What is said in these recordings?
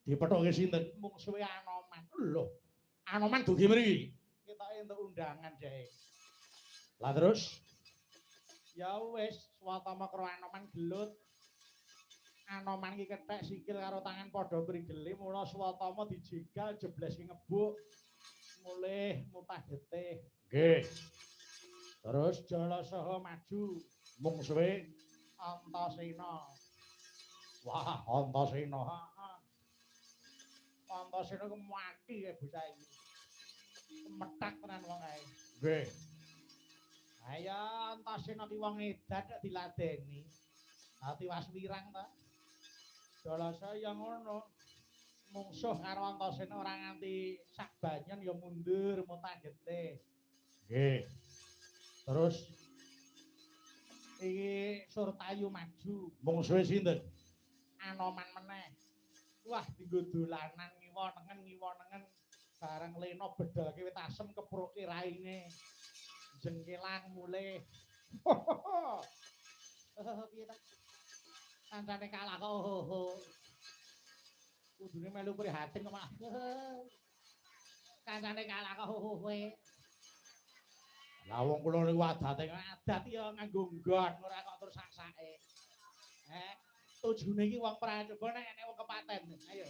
Dipethoke sinten? Mungsuhe Anoman. Lho, Anoman dugi mriki. Ketoke entuk undangan dhek. Lah terus ya wis swatama karo Anoman gelut. Anoman iki kethek sikil karo tangan padha prigele mula swatama dijegal jebles ngebuk mulih mutah getih. Nggih. Terus Jalasaha maju mungsuhe Antasena. Wah, Antasena. Antasena ku mati ya bocah iki. Metak tenan wong ae. Nggih. Ayo Antasena ki wong edan kok diladeni. Ati was wirang ta. Jalasa ya ngono. Mungsuh karo Antasena ora nganti sak banyen ya mundur mutah getih. Nggih. Terus iki Surtayu maju. Mungsuhe sinten? Anoman meneh. Wah, dienggo dolanan ngiwonengen bareng lena bedalke wit asem kepruke raine. Jengkelan mulih. Piye ta? Kancane kalah kok. Kudune melu prihatin kok malah. Kancane kalah kok kowe. Lah wong kula niku adat ya nganggo nggon ora kok terus sak-sake. Tujune iki wong pracoba nek wong kepaten. Ayo.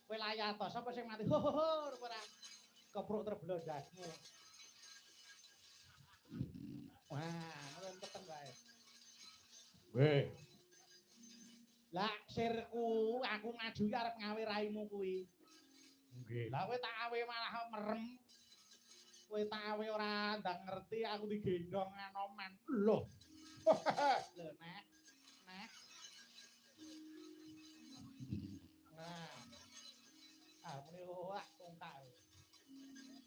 Kowe layat to, sapa sing mati? Ora kepruk terblondasmu. Wah, ngonteken wae. Weh. Lah sirku aku maju iki arep ngawe raimu kuwi. Nggih. Lah kowe tak awe malah merem. Kowe tak awe ora ndang ngerti aku digendong Anoman. Lho. Lho nek. Nah. Muni ora tungkak.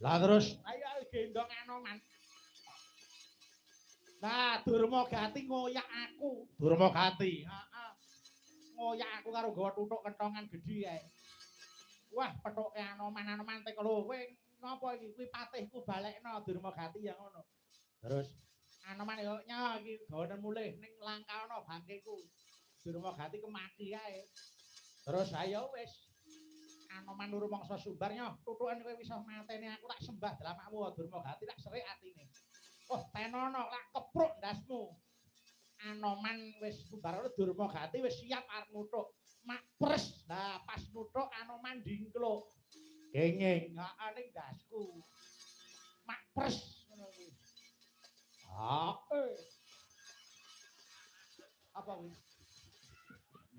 Lah terus ayo gendong Anoman. Nah, Durmagati ngoyak aku. Durmagati. Heeh. Ngoyak aku karo gawa tutuk kentongan gedhi ae. Wah, pethuke Anoman tek lho kowe napa iki? Kuwi patihku balekno Durmagati ya ngono. Terus Anoman yo nyo iki gawanen mulih ning langkaono bangkeku. Durmagati kemati ae. Terus ayo wis Anoman nuru mangsa sumbar nyo, tutukan kowe bisa mateni aku tak sembah dalamakmu Durmagati tak serik atine. Oh, tenono lak kepruk ndasmu. Anoman wis sumbar Durmagati wis siap arep nutuk. Mak pres. Lah pas nutuk Anoman dingkluk. Kenging, heeh ning ndasku. Mak pres ngono kuwi. Apa kuwi?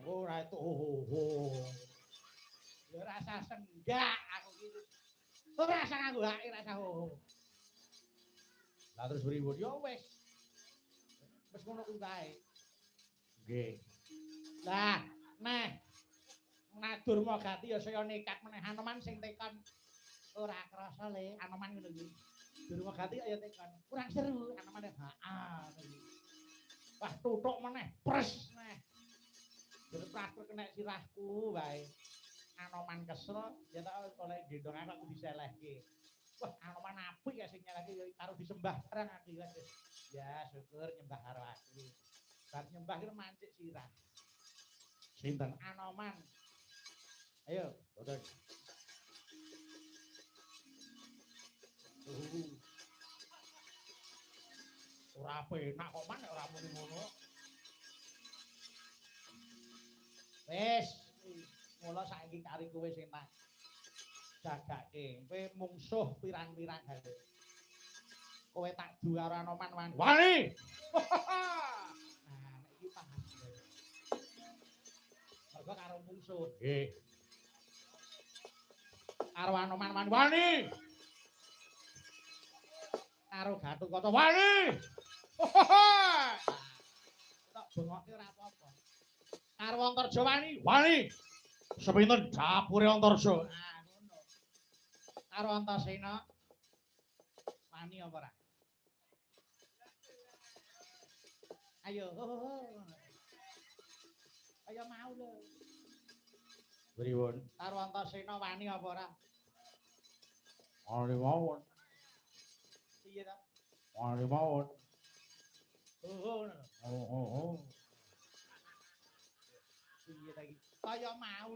Ora itu ya rasa senggak aku gitu. Ora rasa nganggo hake rasa Lah terus pripun? Ya wis. Wis ngono kuwi kae. Nggih. Lah, Durmagati ya saya nekat meneh Anoman sing tekan. Ora krasa le Anoman ngono kuwi. Durmagati ya tekan. Kurang seru Anoman ya. Wah, tutuk meneh, pres meneh. Berpraktek kena sirahku wae. Anoman kesel, ya tak oleh gendong aku diselehke. Wah, Anoman apik ya sing nyelehke karo disembah barang aku wis. Ya, syukur nyembah karo aku. Bar nyembah ki mancik sirah. Sinten? Anoman. Ayo, boten. Ora penak kok man ora muni ngono. Wis, mula saiki kari kowe sing tak jagake. Kowe mungsuh pirang-pirang hal. Kowe tak du karo Anoman wani. Wani. Nah, nek iki paham. Mergo karo mungsuh. Nggih. Karo Anoman wani. Wani. Karo Gatotkaca wani. Tak bengokke ora apa-apa. Karo Antarja wani. Wani. Sepinten dapure Antarja. Nah, ngono. Karo Antasena wani apa ora? Ayo. Ayo mau lho. Pripun? Karo Antasena wani apa ora? Wani mawon. Piye ta? Wani mawon. Oh. Piye ta iki? Kaya mau